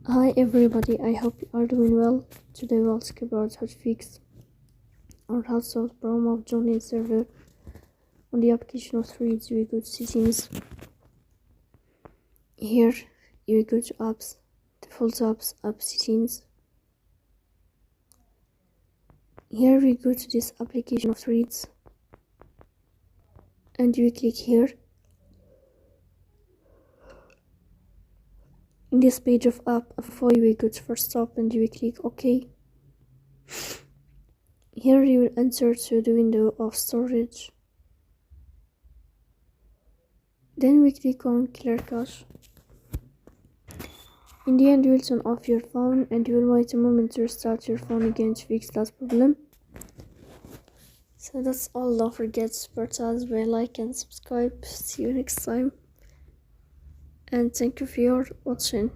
Hi everybody, I hope you are doing well. Today we'll talk about how to fix or how to solve the problem of joining server on the application of Threads. You go to settings. Here you go to apps, default apps, app settings. Here we go to this application of Threads and you click here. In this page of app, before you go to first stop and you click OK. Here you will enter to the window of storage. Then we click on clear cache. In the end, you will turn off your phone and you will wait a moment to restart your phone again to fix that problem. So that's all. Don't forget to support us by like and subscribe. See you next time. And thank you for your watching.